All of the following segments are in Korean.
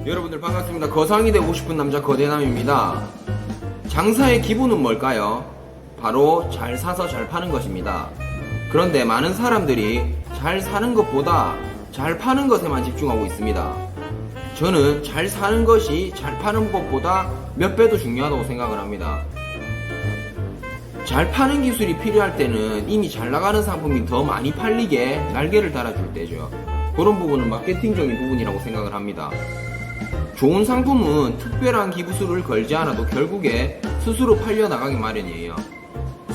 여러분들 반갑습니다. 거상이 되고 싶은 남자 거대남입니다. 장사의 기본은 뭘까요? 바로 잘 사서 잘 파는 것입니다. 그런데 많은 사람들이 잘 사는 것보다 잘 파는 것에만 집중하고 있습니다. 저는 잘 사는 것이 잘 파는 것보다 몇 배도 중요하다고 생각을 합니다. 잘 파는 기술이 필요할 때는 이미 잘 나가는 상품이 더 많이 팔리게 날개를 달아줄 때죠. 그런 부분은 마케팅적인 부분이라고 생각을 합니다. 좋은 상품은 특별한 기부수를 걸지 않아도 결국에 스스로 팔려나가기 마련이에요.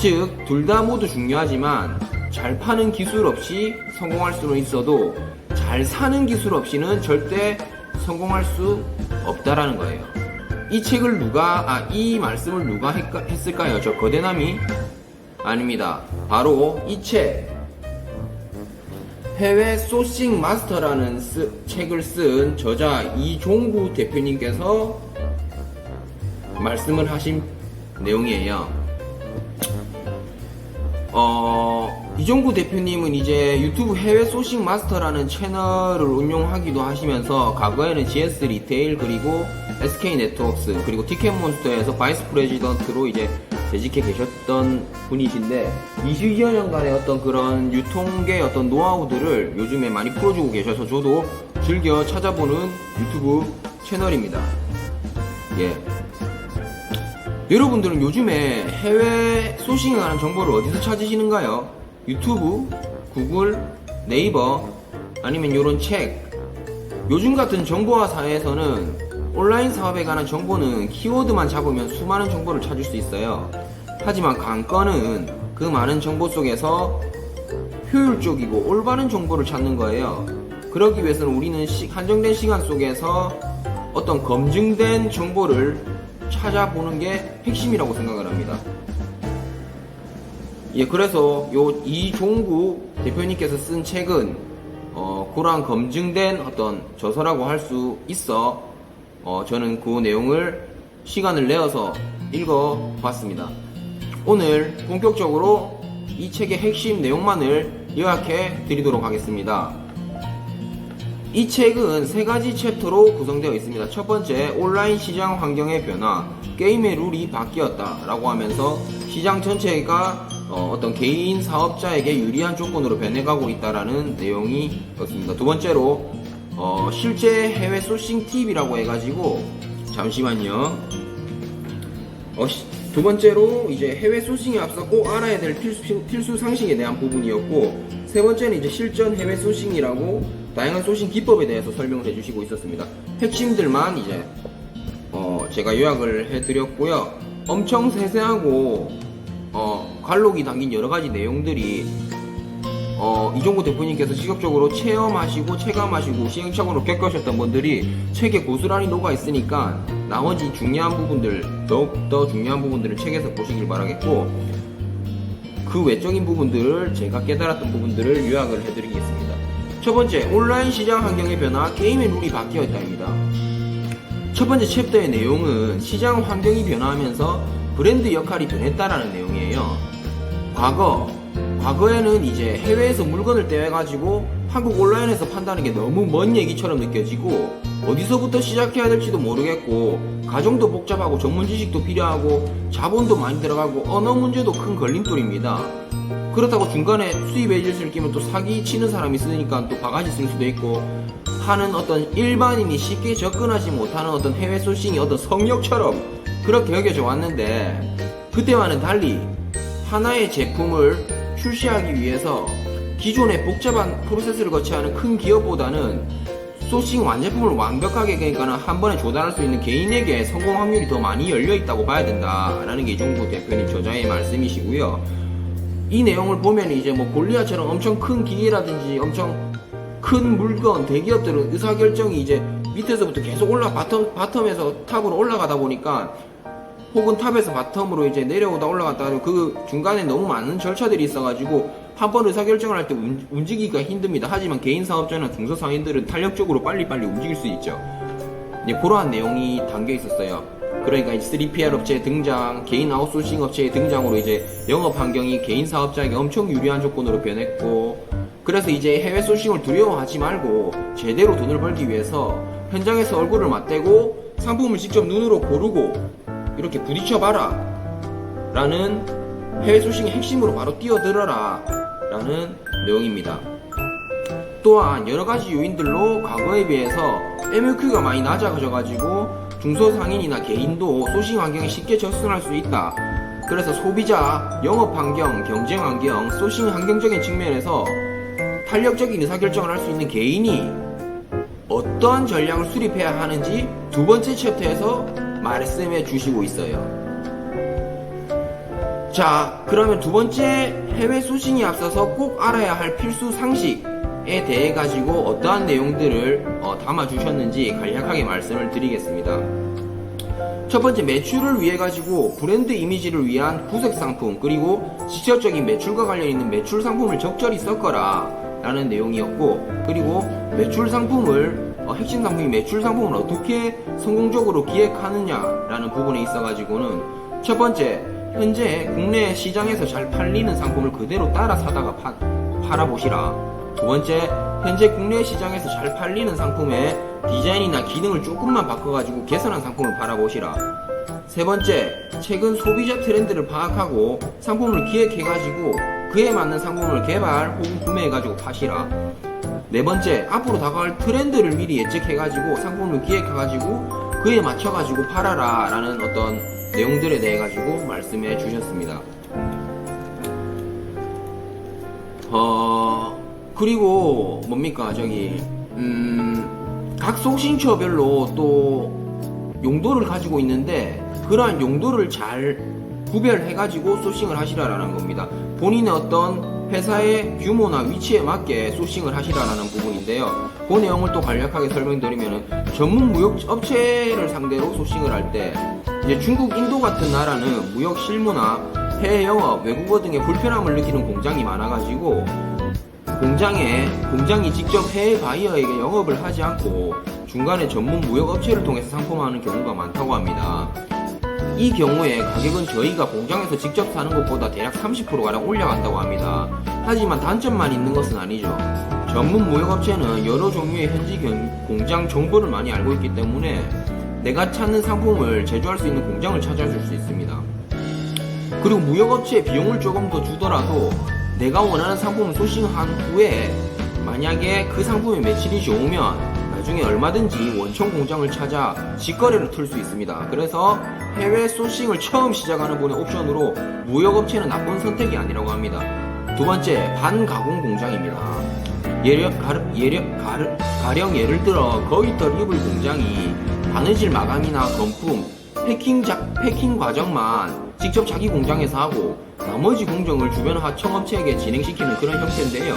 즉, 둘 다 모두 중요하지만 잘 파는 기술 없이 성공할 수는 있어도 잘 사는 기술 없이는 절대 성공할 수 없다라는 거예요. 이 말씀을 누가 했을까요? 저 거대남이? 아닙니다. 바로 이 책, 해외 소싱 마스터라는 책을 쓴 저자 이종구 대표님께서 말씀을 하신 내용이에요. 이종구 대표님은 이제 유튜브 해외 소싱 마스터라는 채널을 운영하기도 하시면서 과거에는 GS 리테일 그리고 SK 네트워크스 그리고 티켓몬스터에서 바이스 프레지던트로 이제 재직해 계셨던 분이신데 20여 년간의 어떤 그런 유통계 어떤 노하우들을 요즘에 많이 풀어주고 계셔서 저도 즐겨 찾아보는 유튜브 채널입니다. 예. 여러분들은 요즘에 해외 소싱에 관한 정보를 어디서 찾으시는가요? 유튜브, 구글, 네이버, 아니면 요런 책. 요즘 같은 정보화 사회에서는 온라인 사업에 관한 정보는 키워드만 잡으면 수많은 정보를 찾을 수 있어요. 하지만 관건은 그 많은 정보 속에서 효율적이고 올바른 정보를 찾는 거예요. 그러기 위해서는 우리는 한정된 시간 속에서 어떤 검증된 정보를 찾아보는 게 핵심이라고 생각을 합니다. 예, 그래서 요 이종구 대표님께서 쓴 책은 그러한 검증된 어떤 저서라고 할 수 있어 저는 그 내용을 시간을 내어서 읽어봤습니다. 오늘 본격적으로 이 책의 핵심 내용만을 요약해 드리도록 하겠습니다. 이 책은 세 가지 챕터로 구성되어 있습니다. 첫 번째, 온라인 시장 환경의 변화, 게임의 룰이 바뀌었다 라고 하면서 시장 전체가 어떤 개인 사업자에게 유리한 조건으로 변해가고 있다라는 내용이었습니다. 두 번째로 실제 해외 소싱 팁이라고 해가지고 잠시만요. 두 번째로 이제 해외 소싱에 앞서 꼭 알아야 될 필수 상식에 대한 부분이었고, 세 번째는 이제 실전 해외 소싱이라고 다양한 소싱 기법에 대해서 설명을 해주시고 있었습니다. 핵심들만 이제 제가 요약을 해드렸고요. 엄청 세세하고 관록이 담긴 여러 가지 내용들이 이종구 대표님께서 직접적으로 체험하시고 체감하시고 시행착오로 겪으셨던 분들이 책에 고스란히 녹아 있으니까 나머지 중요한 부분들, 더욱더 중요한 부분들을 책에서 보시길 바라겠고, 그 외적인 부분들을 제가 깨달았던 부분들을 요약을 해드리겠습니다. 첫 번째, 온라인 시장 환경의 변화, 게임의 룰이 바뀌었다입니다. 첫 번째 챕터의 내용은 시장 환경이 변화하면서 브랜드 역할이 변했다라는 내용이에요. 과거에는 이제 해외에서 물건을 떼가지고 한국 온라인에서 판다는 게 너무 먼 얘기처럼 느껴지고 어디서부터 시작해야 될지도 모르겠고 과정도 복잡하고 전문 지식도 필요하고 자본도 많이 들어가고 언어 문제도 큰 걸림돌입니다. 그렇다고 중간에 수입 에이전시를 끼면 또 사기 치는 사람이 있으니까 또 바가지 쓸 수도 있고 하는 어떤 일반인이 쉽게 접근하지 못하는 어떤 해외 소싱이 어떤 성역처럼 그렇게 여겨져 왔는데, 그때와는 달리 하나의 제품을 출시하기 위해서 기존의 복잡한 프로세스를 거쳐야 하는 큰 기업보다는 소싱 완제품을 완벽하게 그러니까는 한 번에 조달할 수 있는 개인에게 성공 확률이 더 많이 열려 있다고 봐야 된다라는 게 이종구 대표님 저자의 말씀이시고요. 이 내용을 보면 이제 뭐 골리앗처럼 엄청 큰 기계라든지 엄청 큰 물건, 대기업들은 의사결정이 이제 밑에서부터 계속 바텀에서 탑으로 올라가다 보니까 혹은 탑에서 바텀으로 이제 내려오다 올라갔다 그 중간에 너무 많은 절차들이 있어가지고 한 번 의사결정을 할 때 움직이기가 힘듭니다. 하지만 개인 사업자나 중소상인들은 탄력적으로 빨리빨리 움직일 수 있죠. 그러한 내용이 담겨 있었어요. 그러니까 이제 3PL 업체의 등장, 개인 아웃소싱 업체의 등장으로 이제 영업 환경이 개인 사업자에게 엄청 유리한 조건으로 변했고, 그래서 이제 해외 소싱을 두려워하지 말고 제대로 돈을 벌기 위해서 현장에서 얼굴을 맞대고 상품을 직접 눈으로 고르고 이렇게 부딪혀봐라 라는 해외 소싱의 핵심으로 바로 뛰어들어라 라는 내용입니다. 또한 여러가지 요인들로 과거에 비해서 MOQ가 많이 낮아져가지고 중소상인이나 개인도 소싱 환경에 쉽게 접근할 수 있다. 그래서 소비자, 영업 환경, 경쟁 환경, 소싱 환경적인 측면에서 탄력적인 의사결정을 할 수 있는 개인이 어떠한 전략을 수립해야 하는지 두 번째 챕터에서 말씀해 주시고 있어요. 자, 그러면 두 번째 해외 소싱에 앞서서 꼭 알아야 할 필수 상식에 대해 가지고 어떠한 내용들을 담아 주셨는지 간략하게 말씀을 드리겠습니다. 첫 번째, 매출을 위해 가지고 브랜드 이미지를 위한 구색 상품, 그리고 직접적인 매출과 관련 있는 매출 상품을 적절히 섞어라 라는 내용이었고, 그리고 매출 상품을 핵심 상품인 매출 상품을 어떻게 성공적으로 기획하느냐 라는 부분에 있어 가지고는 첫 번째, 현재 국내 시장에서 잘 팔리는 상품을 그대로 따라 사다가 팔아보시라. 두 번째, 현재 국내 시장에서 잘 팔리는 상품의 디자인이나 기능을 조금만 바꿔가지고 개선한 상품을 팔아보시라. 세 번째, 최근 소비자 트렌드를 파악하고 상품을 기획해가지고 그에 맞는 상품을 개발 혹은 구매해가지고 파시라. 네 번째, 앞으로 다가올 트렌드를 미리 예측해가지고 상품을 기획해가지고 그에 맞춰가지고 팔아라 라는 어떤 내용들에 대해 가지고 말씀해 주셨습니다. 그리고 뭡니까 각 소싱처별로 또 용도를 가지고 있는데 그러한 용도를 잘 구별해 가지고 소싱을 하시라라는 겁니다. 본인의 어떤 회사의 규모나 위치에 맞게 소싱을 하시라라는 부분인데요. 그 내용을 또 간략하게 설명드리면은 전문 무역 업체를 상대로 소싱을 할 때 이제 중국, 인도 같은 나라는 무역 실무나 해외 영업, 외국어 등의 불편함을 느끼는 공장이 많아가지고 공장이 직접 해외 바이어에게 영업을 하지 않고 중간에 전문 무역 업체를 통해서 상품화하는 경우가 많다고 합니다. 이 경우에 가격은 저희가 공장에서 직접 사는 것보다 대략 30%가량 올라간다고 합니다. 하지만 단점만 있는 것은 아니죠. 전문 무역업체는 여러 종류의 현지 공장 정보를 많이 알고 있기 때문에 내가 찾는 상품을 제조할 수 있는 공장을 찾아줄 수 있습니다. 그리고 무역업체에 비용을 조금 더 주더라도 내가 원하는 상품을 소싱한 후에 만약에 그 상품의 매출이 좋으면 나중에 얼마든지 원청 공장을 찾아 직거래를 틀 수 있습니다. 그래서 해외 소싱을 처음 시작하는 분의 옵션으로 무역업체는 나쁜 선택이 아니라고 합니다. 두 번째, 반가공 공장입니다. 가령 예를 들어 거위털 이불 공장이 바느질 마감이나 건품, 패킹 과정만 직접 자기 공장에서 하고 나머지 공정을 주변 하청업체에게 진행시키는 그런 형태인데요.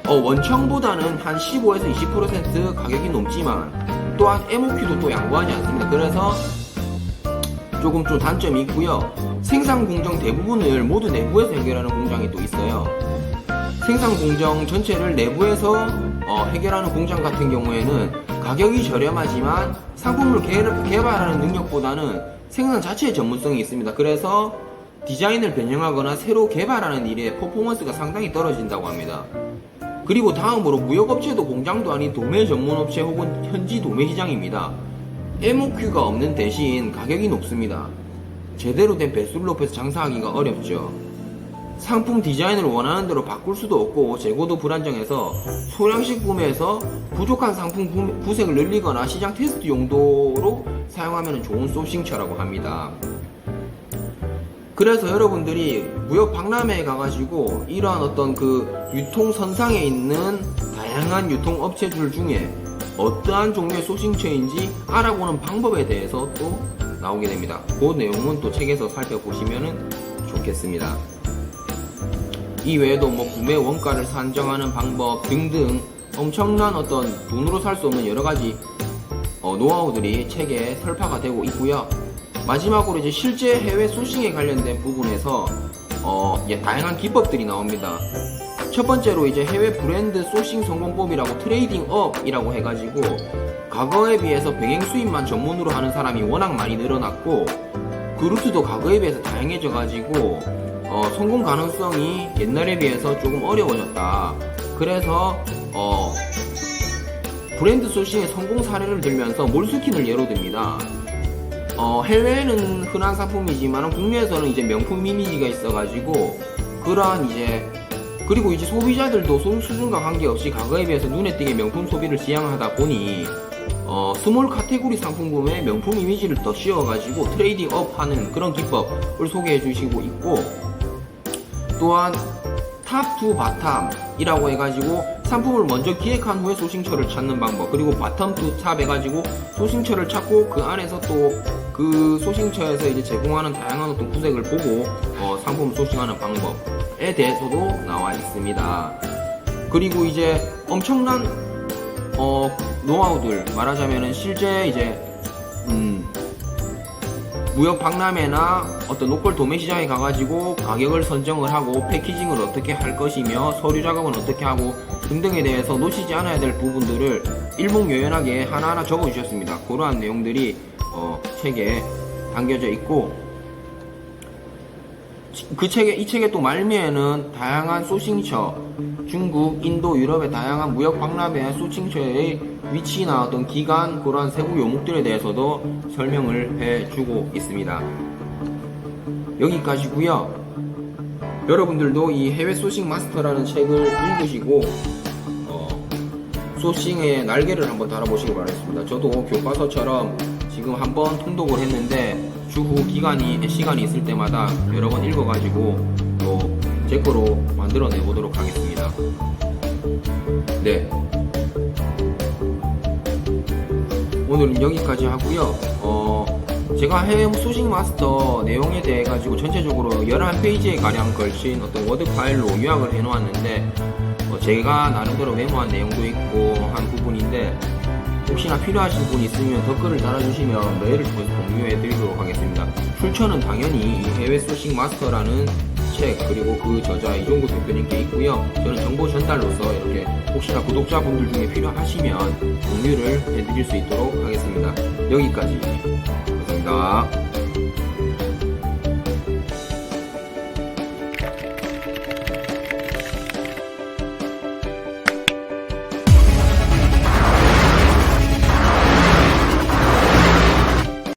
원청보다는 한 15에서 20% 가격이 높지만 또한 MOQ도 또 양보하지 않습니다. 그래서 조금 좀 단점이 있고요. 생산 공정 대부분을 모두 내부에서 해결하는 공장이 또 있어요. 생산 공정 전체를 내부에서 해결하는 공장 같은 경우에는 가격이 저렴하지만 상품을 개발하는 능력보다는 생산 자체의 전문성이 있습니다. 그래서 디자인을 변형하거나 새로 개발하는 일에 퍼포먼스가 상당히 떨어진다고 합니다. 그리고 다음으로 무역업체도 공장도 아닌 도매 전문업체 혹은 현지 도매시장입니다. MOQ가 없는 대신 가격이 높습니다. 제대로 된 배수를 높여서 장사하기가 어렵죠. 상품 디자인을 원하는 대로 바꿀 수도 없고 재고도 불안정해서 소량씩 구매해서 부족한 상품 구색을 늘리거나 시장 테스트 용도로 사용하면 좋은 소싱처라고 합니다. 그래서 여러분들이 무역 박람회에 가가지고 이러한 어떤 그 유통선상에 있는 다양한 유통업체들 중에 어떠한 종류의 소싱처인지 알아보는 방법에 대해서 또 나오게 됩니다. 그 내용은 또 책에서 살펴보시면 좋겠습니다. 이 외에도 구매 원가를 산정하는 방법 등등 엄청난 어떤 돈으로 살 수 없는 여러가지 노하우들이 책에 설파가 되고 있고요. 마지막으로 이제 실제 해외 소싱에 관련된 부분에서 다양한 기법들이 나옵니다. 첫 번째로 이제 해외 브랜드 소싱 성공법이라고 트레이딩 업이라고 해가지고 과거에 비해서 병행 수입만 전문으로 하는 사람이 워낙 많이 늘어났고 그 루트도 과거에 비해서 다양해져가지고 성공 가능성이 옛날에 비해서 조금 어려워졌다. 그래서 브랜드 소싱의 성공 사례를 들면서 몰스킨을 예로 듭니다. 해외에는 흔한 상품이지만 국내에서는 이제 명품 이미지가 있어가지고 그러한 이제 그리고 이제 소비자들도 수준과 관계없이 과거에 비해서 눈에 띄게 명품 소비를 지향하다 보니 스몰 카테고리 상품군의 명품 이미지를 더 씌워가지고 트레이딩 업 하는 그런 기법을 소개해 주시고 있고 또한 탑 투 바텀이라고 해가지고 상품을 먼저 기획한 후에 소싱처를 찾는 방법 그리고 바텀 투 탑 해가지고 소싱처를 찾고 그 안에서 또 그 소싱처에서 이제 제공하는 다양한 어떤 구색을 보고 상품을 소싱하는 방법에 대해서도 나와 있습니다. 그리고 이제 엄청난 노하우들 말하자면은 실제 이제 무역 박람회나 어떤 로컬 도매 시장에 가가지고 가격을 선정을 하고 패키징을 어떻게 할 것이며 서류 작업은 어떻게 하고 등등에 대해서 놓치지 않아야 될 부분들을 일목요연하게 하나하나 적어 주셨습니다. 그러한 내용들이 책에 담겨져 있고 이 책의 또 말미에는 다양한 소싱처 중국, 인도, 유럽의 다양한 무역 박람회 소싱처의 위치나 어떤 기간 그러한 세부 요목들에 대해서도 설명을 해주고 있습니다. 여기까지고요. 여러분들도 이 해외 소싱 마스터라는 책을 읽으시고 소싱의 날개를 한번 달아보시기 바라겠습니다. 저도 교과서처럼 지금 한번 통독을 했는데 추후 시간이 있을 때마다 여러 번 읽어가지고 또 제 거로 만들어 내보도록 하겠습니다. 네. 오늘은 여기까지 하고요. 제가 해외 소싱 마스터 내용에 대해 가지고 전체적으로 11페이지에 가량 걸친 어떤 워드 파일로 요약을 해 놓았는데 제가 나름대로 메모한 내용도 있고 한 부분인데 혹시나 필요하신 분 있으면 댓글을 달아주시면 메일을 통해서 공유해 드리도록 하겠습니다. 출처는 당연히 이 해외 소싱 마스터라는 책 그리고 그 저자 이종구 대표님께 있고요. 저는 정보 전달로서 이렇게 혹시나 구독자분들 중에 필요하시면 공유를 해드릴 수 있도록 하겠습니다. 여기까지 감사합니다.